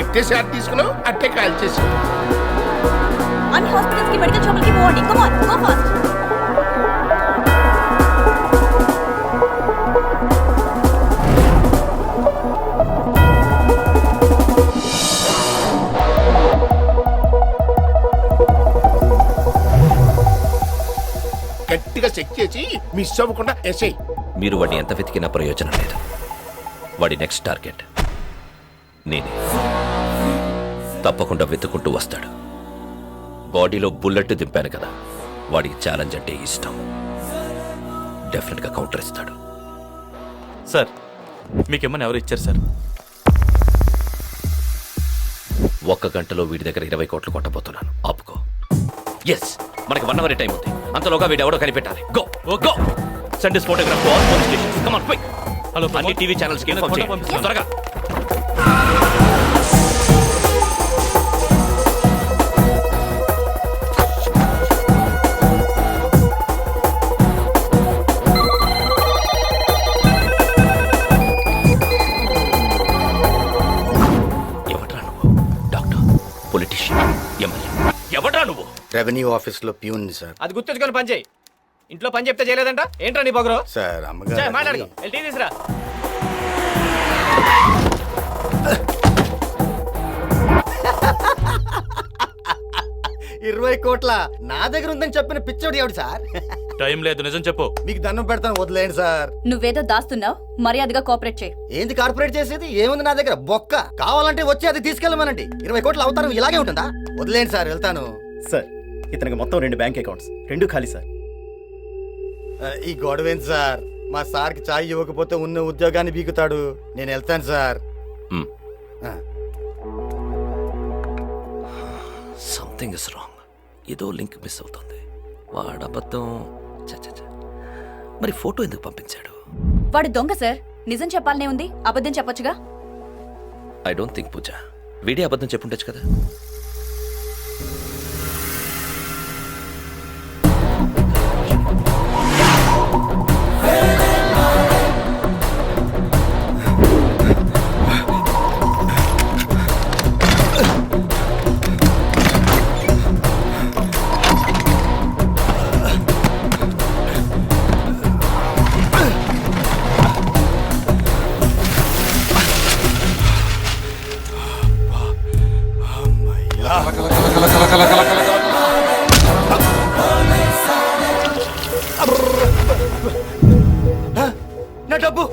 అట్టే షాట్ తీసుకున్నావు, అట్టే కాల్ చేసావు. అన్ని హాస్పిటల్స్ కి మెడికల్ షాపులకి పోండి. Come on, go fast. గట్టిగా చెక్ చేసి మిస్ అవ్వకుండా ఎస్ఐ. మీరు వాడిని ఎంత వెతికినా ప్రయోజనం లేదు. వాడి నెక్స్ట్ టార్గెట్ నేనే. తప్పకుండా వెతుకుంటూ వస్తాడు. బాడీలో బుల్లెట్ దింపాను కదా, వాడికి ఛాలెంజ్ అంటే ఇష్టం. డెఫినెట్గా కౌంటర్ ఇస్తాడు. సార్ మీకేమన్నా ఎవరు ఇచ్చారు సార్? 1 గంటలో వీడి దగ్గర 20 కోట్లు కొట్టబోతున్నాను. ఆపుకో. ఎస్, మనకి 1 అవర్ టైం ఉంది. అంతలోగా వీడు ఎవడో కనిపెట్టాలి. Go go send this photograph to all police stations. Come on quick. Hello, అన్ని టీవీ ఛానల్స్ కి ఇన్ఫార్మ్ చేయండి త్వరగా. ఎవడ్రా నువ్వు? Doctor, politician, MLA? ఎవడ్రా నువ్వు? రెవెన్యూ ఆఫీస్ లో ప్యూన్ సార్. అది గుర్తుంచుకొని పని చేయి. ఇంట్లో పని చెప్తే చేయలేదంట. ఏంట్రా నీ పొగరు? సార్ మాట్లాడు. టీ తీసురా. ఇరవై కోట్ల నా దగ్గర ఉందని చెప్పిన పిచ్చోడు ఎవడు సార్? టైం లేదు, నిజం చెప్పు. మీకు దండం పెడతాను, వదిలేండి సార్. నువ్వేదో దాస్తున్నావు, మర్యాదగా కోఆపరేట్ చేయి. ఏంది కార్పొరేట్ చేసేది? ఏముంది నా దగ్గర? బొక్క. కావాలంటే వచ్చి అది తీసుకెళ్ళమనండి. 20 కోట్ల అవతారం ఇలాగే ఉంటుందా? వదిలేండి సార్, వెళ్తాను. సార్ ఇతనికి మొత్తం 2 బ్యాంక్ అకౌంట్స్, 2 ఖాళీ సార్. ఈ గొడవేంటి సార్? మా సార్కి చాయ్ ఇవ్వకపోతే ఉన్న ఉద్యోగాన్ని బీకుతాడు. నేను వెళ్తాను సార్. Something is wrong. ఏదో లింక్ మిస్ అవుతుంది. వాడు అబద్ధం. మరి ఫోటో ఎందుకు పంపించాడు? వాడు దొంగ సార్. నిజం చెప్పాలనే ఉంది, అబద్ధం చెప్పొచ్చుగా. ఐ డోంట్ థింక్ పూజ వీడే అబద్ధం చెప్పుండొచ్చు కదా. నా డబ్బు,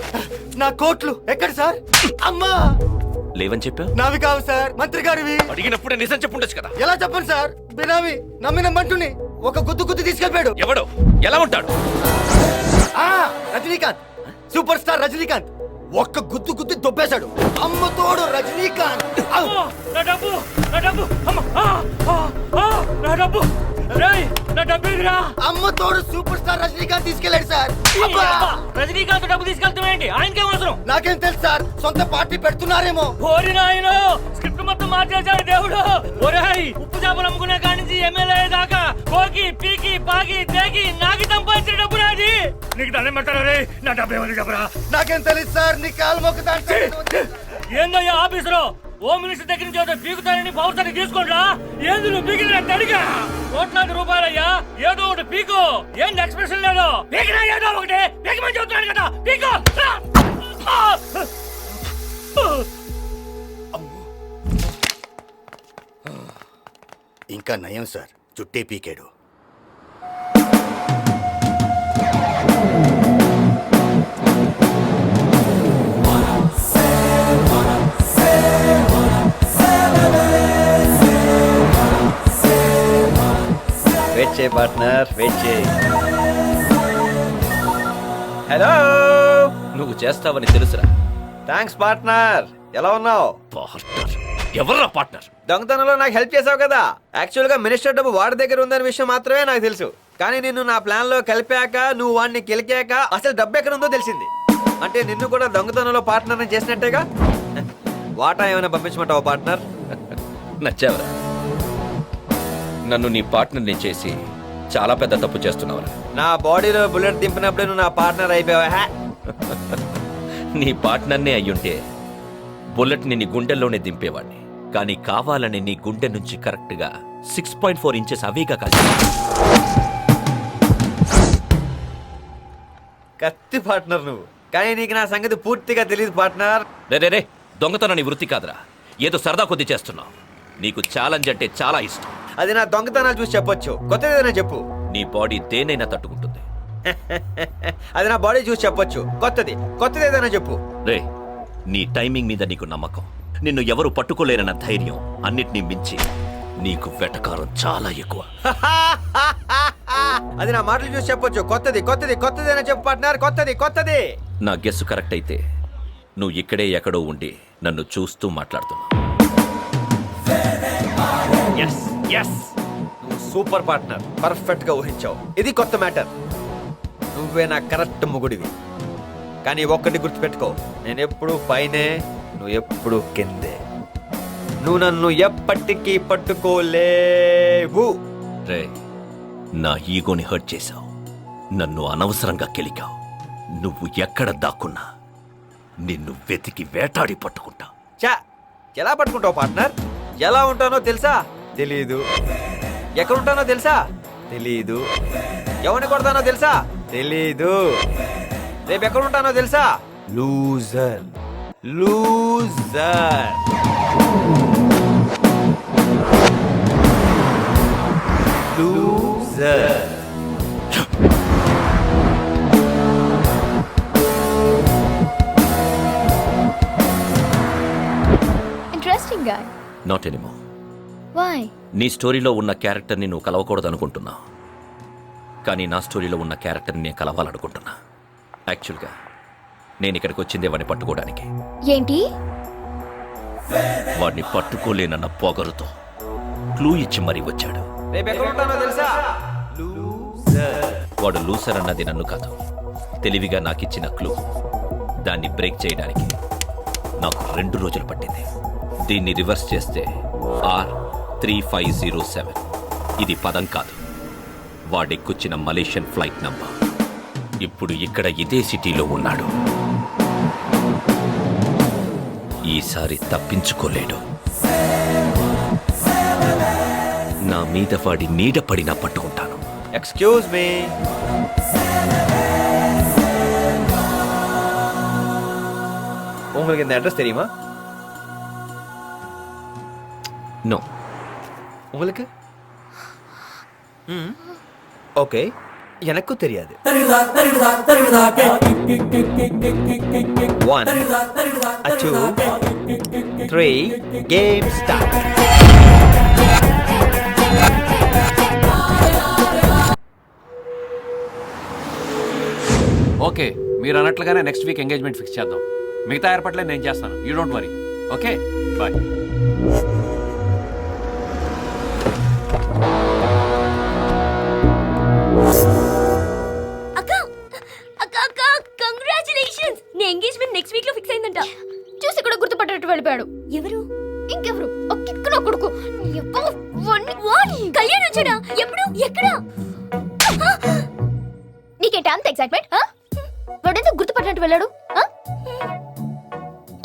నా కోట్లు ఎక్కడ సార్? అమ్మా, లేవని చెప్పావు. నావి కావు సార్, మంత్రి గారివి. అడిగినప్పుడే నిజం చెప్పుండొచ్చు కదా. ఎలా చెప్పండి సార్? బినామీ నమ్మిన మంటుని ఒక గుద్దు తీసుకెళ్ళిపోయాడు. ఎవడో ఎలా ఉంటాడు? Rajinikanth, super star Rajinikanth. ఒక్క గుద్దు దొబ్బేశాడు. అమ్మ తోడు రజనీకాంత్. నా డబ్బు, నా డబ్బు, నా డబ్బు, నా డబ్బు ఎదురా. అమ్మ తోడు సూపర్ స్టార్ రజనీకాంత్ తీసుకెళ్ళాడు సార్. రజనీకాంత్ డబ్బు తీసుకెళ్తామేంటి? ఆయనకేం అవసరం? నాకేం తెలుసు సార్, సొంత పార్టీ పెడుతున్నారేమో. ఓరి నాయన, స్క్రిప్ట్ మొత్తం మార్చేశాడు దేవుడు. ఒరేయ్, ఉప్పు చేపలు అమ్ముకునే కాడి నుంచి ఎమ్మెల్యే దాకా కోకి పీకి పాకి తేకి నాకి సంపాదించిన డబ్బు నాది. నీకు దండం పెట్టారు రే. నా డబ్బు ఏమని చెప్పరా? నాకేం తెలుసు సార్, నీ కాలు మొక్కుతాను. ఏందయ్యా ఆఫీసులో హోమ్ మినిస్టర్ దగ్గర నుంచి ఏదో పీకుతారని పౌరసాన్ని తీసుకోండా? ఏంది నువ్వు పీకిన అడిగా? కోట్లాది రూపాయలయ్యా, ఏదో ఒకటి పీకు. ఏంది ఎక్స్ప్రెషన్ లేదు? పీకినా ఏదో ఒకటి పీకమని చెబుతున్నాను కదా, పీకు. ఇంకా నయం సార్, చుట్టే పీకాడు. వెయిట్ చేయి పార్ట్నర్, వెయిట్ చేయి. హలో, నువ్వు చేస్తావని తెలుసురా. Thanks partner. ఎలా ఉన్నావు? పార్ట్నర్? ఎవర్రా పార్ట్నర్? దొంగతనంలో నాకు హెల్ప్ చేసావు కదా. యాక్చువల్ గా మినిస్టర్ డబ్బు వాడి దగ్గర ఉందనే విషయం మాత్రమే నాకు తెలుసు. కానీ నిన్ను నా ప్లాన్ లో కలిపాక, నువ్వు వాడిని కెలికాక అసలు డబ్బు ఎక్కడ ఉందో తెలిసింది. అంటే నిన్ను కూడా దొంగతనంలో పార్ట్నర్ చేసినట్టేగా. వాటా ఏమైనా పంపించమంటావా పార్ట్నర్? నచ్చావరా? నన్ను నీ పార్ట్నర్ని చేసి చాలా పెద్ద తప్పు చేస్తున్నావురా. నా బాడీలో బుల్లెట్ దింపినప్పుడే నువ్వు నా పార్ట్నర్ అయిపోయావా? నీ పార్ట్నర్నే అయ్యుంటే బుల్లెట్ ని నీ గుండెల్లోనే దింపేవాడిని. కానీ కావాలని నీ గుండె నుంచి కరెక్ట్గా 6.4 ఇంచెస్ అవేగా కాల్చి కత్తి పార్ట్నర్ నువ్వు, కానీ నీకు నా సంగతి పూర్తిగా తెలియదు పార్ట్నర్. రే దొంగతనం నీ వృత్తి కాదురా, ఏదో సరదా కొద్ది చేస్తున్నావు. నీకు ఛాలెంజ్ అంటే చాలా ఇష్టం. అది నా దొంగతనాలు చూసి చెప్పొచ్చు, కొత్తది ఏదైనా చెప్పు. నీ బాడీ దేనైనా తట్టుకుంటుంది. అది నా బాడీ చూసి చెప్పొచ్చు, కొత్తది ఏదైనా చెప్పు. రే నీ టైమింగ్ మీద నీకు నమ్మకం, నిన్ను ఎవరు పట్టుకోలేరన్న ధైర్యం, అన్నిటినీ మించి నీకు వెటకారం చాలా ఎక్కువ. అది నా మాటలు చూసి చెప్పొచ్చు, కొత్తది అయినా చెప్పు పార్ట్నర్, కొత్తది. నా గెస్ కరెక్ట్ అయితే నువ్వు ఇక్కడే ఎక్కడో ఉండి నన్ను చూస్తూ మాట్లాడుతున్నావు. నువ్వు సూపర్ పార్ట్నర్, పర్ఫెక్ట్ గా ఊహించావు. ఇది కొత్త మ్యాటర్. నువ్వే నా కరెక్ట్ మొగుడివి. కానీ ఒక్కటి గుర్తుపెట్టుకో, నేను ఎప్పుడు పైనే, నువ్వు ఎప్పుడు కిందే. నువ్వు నన్ను ఎప్పటికీ పట్టుకోలేవు. రే నా ఈగోని హర్ట్ చేశావు, నన్ను అనవసరంగా కెలికావు. నువ్వు ఎక్కడ దాక్కున్నా నిన్ను వెతికి వేటాడి పట్టుకుంటా. చా, ఎలా పట్టుకుంటావు పార్ట్నర్? ఎలా ఉంటానో తెలుసా? తెలీదు. ఎక్కడ ఉంటానో తెలుసా? తెలీదు. ఎవరిని కొడతానో తెలుసా? తెలీదు. రేపు ఎక్కడ ఉంటానో తెలుసా? Loser. Interesting guy. Not anymore. Why? నీ స్టోరీలో ఉన్న క్యారెక్టర్ని నువ్వు కలవకూడదు అనుకుంటున్నావు, కానీ నా స్టోరీలో ఉన్న క్యారెక్టర్ని నేను కలవాలనుకుంటున్నా. యాక్చువల్గా నేను ఇక్కడికి వచ్చిందే వాడిని పట్టుకోవడానికి. ఏంటి? వాడిని పట్టుకోలేనన్న పొగరుతో క్లూ ఇచ్చి మరీ వచ్చాడు. రేపు ఎక్కడ ఉంటానో తెలుసా? వాడు లూసర్ అన్నది నన్ను కాదు, తెలివిగా నాకిచ్చిన క్లూ. దాన్ని బ్రేక్ చేయడానికి నాకు 2 రోజులు పట్టింది. దీన్ని రివర్స్ చేస్తే R3507. ఇది పదం కాదు, వాడెక్కొచ్చిన మలేషియన్ ఫ్లైట్ నంబర్. ఇప్పుడు ఇక్కడ ఇదే సిటీలో ఉన్నాడు. ఈసారి తప్పించుకోలేడు. నా మీద వాడి నీడ పడినా పట్టుకుంటాను. Excuse me. உங்களுக்கு இந்த அட்ரஸ் தெரியுமா? నో. உங்களுக்கு? ஓகே, எனக்கும் தெரியாது. 1 2 3 கேம் ஸ்டார்ட். ఓకే, మీరు అన్నట్లుగానే నెక్స్ట్ వీక్ ఎంగేజ్మెంట్ ఫిక్స్ చేద్దాం. మిగతా ఏర్పాట్లే నేను చేస్తాను, you don't worry. Okay, bye. అక్క కంగ్రాచులేషన్స్. నీ ఎంగేజ్మెంట్ నెక్స్ట్ వీక్ లో ఫిక్స్ అయిందంట. చూసి కూడా గుర్తుపట్టేట్టు వెళ్ళిపోయాడు. ఎవరు? ఇంకెవరు? ఒక్కిక్కడో కొడుకు. కళ్యాణ్ వచ్చాడా? ఎప్పుడు? ఎక్కడ? నీకేంటి అంత ఎక్సైట్మెంట్? వాడెందుకు గుర్తుపట్టినట్టు వెళ్ళాడు?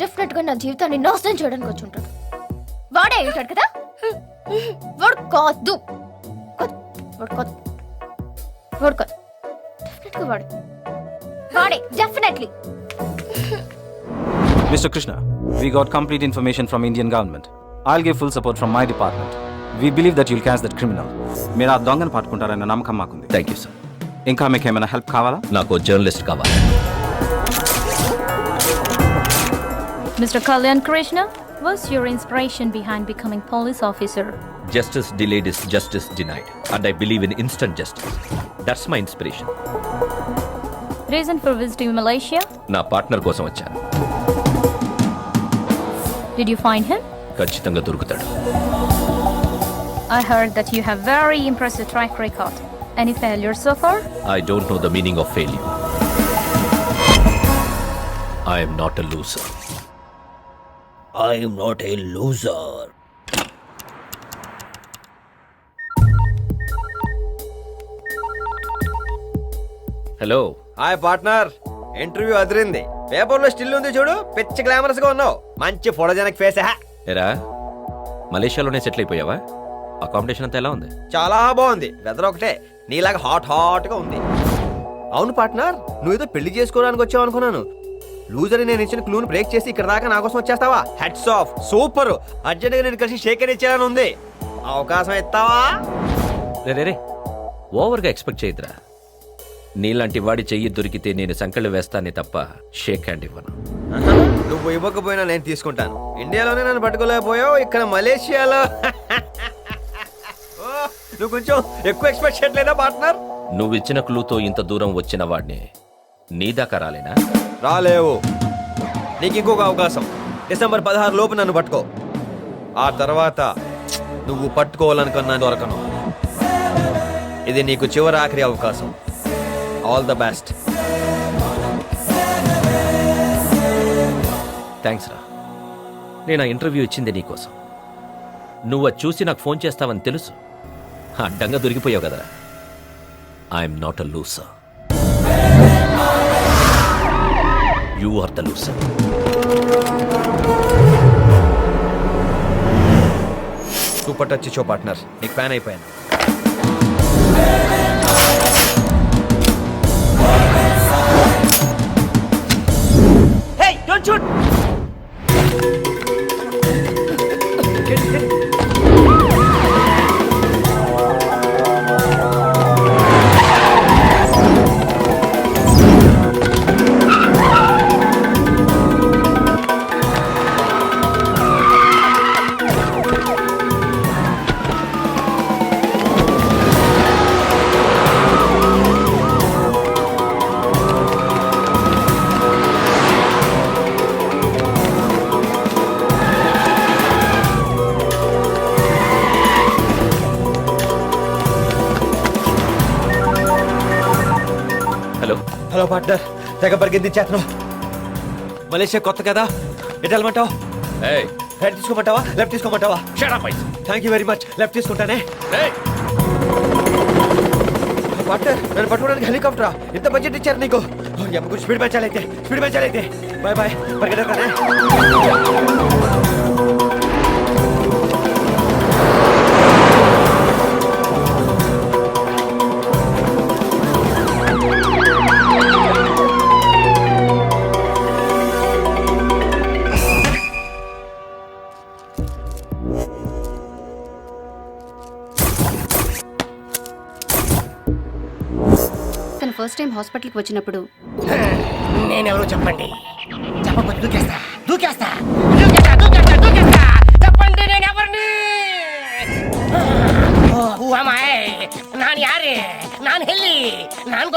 డెఫినెట్ గా నా జీవితాన్ని నాశనం చేయడానికి వచ్చి ఉంటాడు. వాడే ఉంటాడు కదా? వాడు కాదు. డెఫినెట్ గా వాడే definitely. Mr. Krishna, we got complete information from Indian government. I'll give full support from my department. We believe that you'll catch that criminal. మీరు ఆ దొంగను పట్టుకుంటారన్న నమ్మకం మాకుంది. Thank you sir. ఇంకా మీకు ఏమైనా హెల్ప్ కావాలా? నాకు జర్నలిస్ట్ కావాలి. Mr. Kalyan Krishna, what's your inspiration behind becoming police officer? Justice delayed is justice denied, and I believe in instant justice. That's my inspiration. Reason for visiting Malaysia? నా partner కోసం వచ్చాను. Did you find him? ఖచ్చితంగా దొరుకుతాడు. I heard that you have very impressive track record. Any failures so far? I don't know the meaning of failure. I am not a loser. I am not a loser. Hello. Hi partner, interview అదిరింది. పేపర్లో still ఉంది చూడు, పిచ్చి glamorous గా ఉన్నావు. మంచి photogenic face. ఎరా మలేషియాలోనే settle అయిపోయావా? Accommodation అంతా ఎలా ఉంది? చాలా బాగుంది. వెదర్ ఒకటే నీలాగా హాట్ గా ఉంది. అవును పార్ట్నర్, నువ్వేదో పెళ్లి చేసుకోవడానికి వచ్చావు అనుకున్నాను. లూజర్ నేను ఇచ్చిన క్లూని బ్రేక్ చేసి ఇక్కడ దాకా నా కోసం వచ్చేస్తావా? Hats off, super. అర్జెంట్ గా నేను కలిసి షేక్ అని ఇచ్చేయాలని ఉంది. అవకాశం ఇస్తావా? రే ఓవర్గా ఎక్స్పెక్ట్ చేయదురా. నీలాంటి వాడి చెయ్యి దొరికితే నేను సంకళ్ళు వేస్తానే తప్ప షేక్ హ్యాండ్ ఇవ్వను. నువ్వు ఇవ్వకపోయినా నేను తీసుకుంటాను. ఇండియాలోనే నన్ను పట్టుకోలేకపోయావు, ఇక్కడ మలేషియాలో ఓ, నువ్వు కొంచెం ఎక్కువ ఎక్స్పెక్ట్ చేయట్లేదా పార్ట్నర్? నువ్వు ఇచ్చిన క్లూతో ఇంత దూరం వచ్చిన వాడిని నీ దాకా రాలేనా? రాలేవు. నీకు ఇంకొక అవకాశం. డిసెంబర్ 16 లోపు నన్ను పట్టుకో. ఆ తర్వాత నువ్వు పట్టుకోవాలనుకున్నా దొరకను. ఇది నీకు చివరి ఆఖరి అవకాశం. All the best. థ్యాంక్స్ రా. నేను ఆ ఇంటర్వ్యూ ఇచ్చింది నీకోసం. నువ్వు అది చూసి నాకు ఫోన్ చేస్తావని తెలుసు. అడ్డంగా దొరికిపోయావు కదరా. I'm not a loser. You are the loser. Super touch show partner. నీకు ఫ్యాన్ అయిపోయాను. Hey, don't shoot! Hello hello partner, తెగ పరిగెత్తించేస్తున్నావు. మలేషియా కొత్త కదా, ఎటు వెళ్ళమంటావు? ఏయ్, రైట్ తీసుకోమంటావా, లెఫ్ట్ తీసుకోమంటావా? shut up, ఐస్. Thank you very much. Left తీసుకుంటానే. ఏయ్, పార్ట్నర్, నన్ను పట్టుకోవడానికి హెలికాప్టరా? ఇంత బడ్జెట్ ఇచ్చారు నీకు? ఎమ్మకు స్పీడ్ పెంచాలైతే బాయ్ బాయ్. పరిగెడతానే. తను ఫస్ట్ టైం హాస్పిటల్కి వచ్చినప్పుడు నేనెవరో చెప్పండి. చెప్పకపోతే దూకేస్తా. చెప్పండి, నేను ఎవరిని? ನಾನು ಯಾರೇ? ನಾನು ಎಲ್ಲಿ? ನಾನು